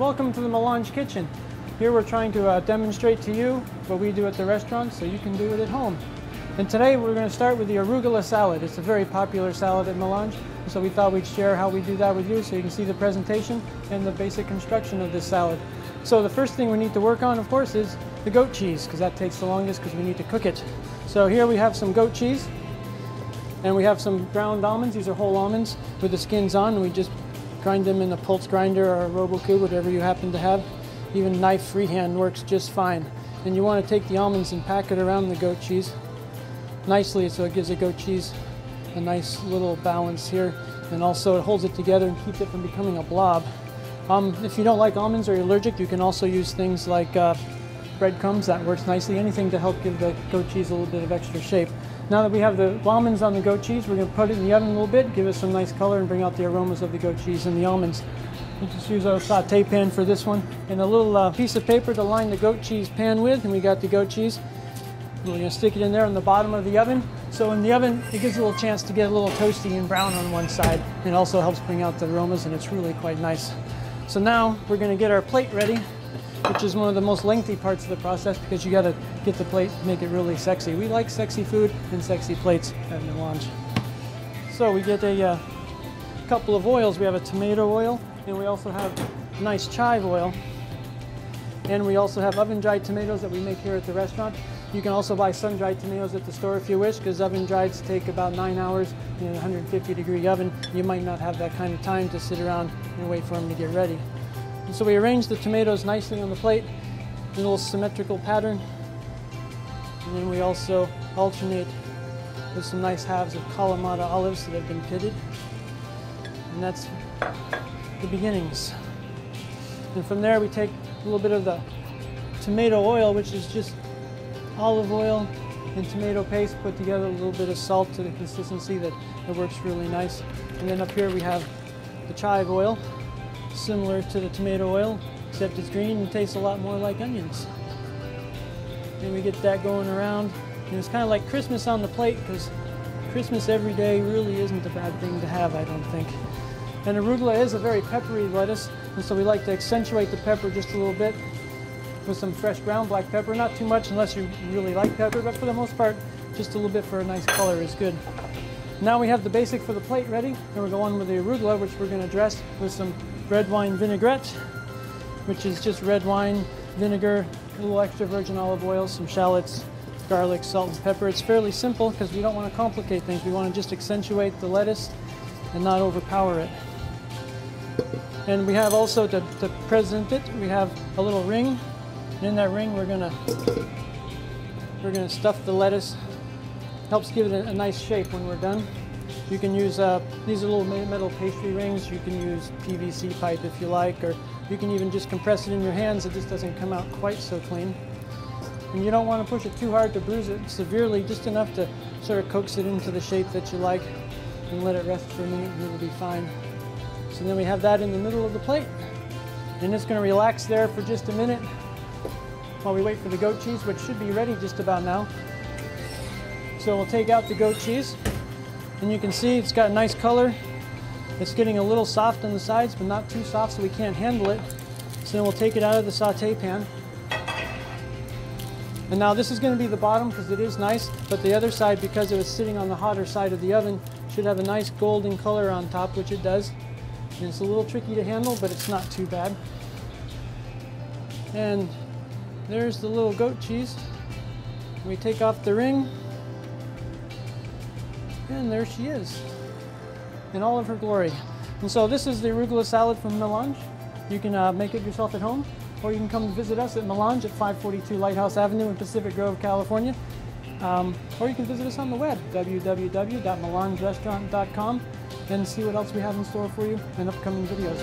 welcome to the Melange Kitchen. Here we're trying to demonstrate to you what we do at the restaurant so you can do it at home. And today we're going to start with the arugula salad. It's a very popular salad at Melange, so we thought we'd share how we do that with you so you can see the presentation and the basic construction of this salad. So the first thing we need to work on, of course, is the goat cheese, because that takes the longest because we need to cook it. So here we have some goat cheese, and we have some ground almonds. These are whole almonds with the skins on, and we just grind them in a pulse grinder or a Robocube, whatever you happen to have. Even knife freehand works just fine. And you want to take the almonds and pack it around the goat cheese nicely so it gives the goat cheese a nice little balance here, and also it holds it together and keeps it from becoming a blob. If you don't like almonds or you're allergic, you can also use things like breadcrumbs. That works nicely. Anything to help give the goat cheese a little bit of extra shape. Now that we have the almonds on the goat cheese, we're going to put it in the oven a little bit, give it some nice color and bring out the aromas of the goat cheese and the almonds. We just use our saute pan for this one, and a little piece of paper to line the goat cheese pan with, and we got the goat cheese. We're going to stick it in there on the bottom of the oven. So in the oven, it gives a little chance to get a little toasty and brown on one side. It also helps bring out the aromas, and it's really quite nice. So now we're going to get our plate ready, which is one of the most lengthy parts of the process because you got to get the plate, make it really sexy. We like sexy food and sexy plates at Melange. So we get a couple of oils. We have a tomato oil, and we also have nice chive oil. And we also have oven-dried tomatoes that we make here at the restaurant. You can also buy sun-dried tomatoes at the store if you wish, because oven-drieds take about 9 hours in a 150-degree oven. You might not have that kind of time to sit around and wait for them to get ready. And so we arrange the tomatoes nicely on the plate in a little symmetrical pattern. And then we also alternate with some nice halves of Kalamata olives that have been pitted. And that's the beginnings. And from there we take a little bit of the tomato oil, which is just olive oil and tomato paste put together, a little bit of salt to the consistency that it works really nice. And then up here we have the chive oil, similar to the tomato oil, except it's green and tastes a lot more like onions. And we get that going around, and it's kind of like Christmas on the plate, because Christmas every day really isn't a bad thing to have, I don't think. And arugula is a very peppery lettuce, and so we like to accentuate the pepper just a little bit with some fresh ground black pepper. Not too much unless you really like pepper, but for the most part, just a little bit for a nice color is good. Now we have the basic for the plate ready, and we're going with the arugula, which we're going to dress with some red wine vinaigrette, which is just red wine, vinegar, a little extra virgin olive oil, some shallots, garlic, salt, and pepper. It's fairly simple because we don't want to complicate things. We want to just accentuate the lettuce and not overpower it. And we have also, to present it, we have a little ring. And in that ring, we're gonna stuff the lettuce. Helps give it a nice shape when we're done. You can use these are little metal pastry rings. You can use PVC pipe if you like, or you can even just compress it in your hands. It just doesn't come out quite so clean. And you don't want to push it too hard to bruise it severely, just enough to sort of coax it into the shape that you like, and let it rest for a minute, and it'll be fine. So then we have that in the middle of the plate, and it's going to relax there for just a minute while we wait for the goat cheese, which should be ready just about now. So we'll take out the goat cheese, and you can see it's got a nice color. It's getting a little soft on the sides, but not too soft so we can't handle it. So then we'll take it out of the saute pan. And now this is going to be the bottom because it is nice, but the other side, because it was sitting on the hotter side of the oven, should have a nice golden color on top, which it does. And it's a little tricky to handle, but it's not too bad. And there's the little goat cheese. We take off the ring, and there she is in all of her glory. And so this is the arugula salad from Melange. You can make it yourself at home, or you can come visit us at Melange at 542 Lighthouse Avenue in Pacific Grove, California. Or you can visit us on the web, www.melangerestaurant.com, and see what else we have in store for you in upcoming videos.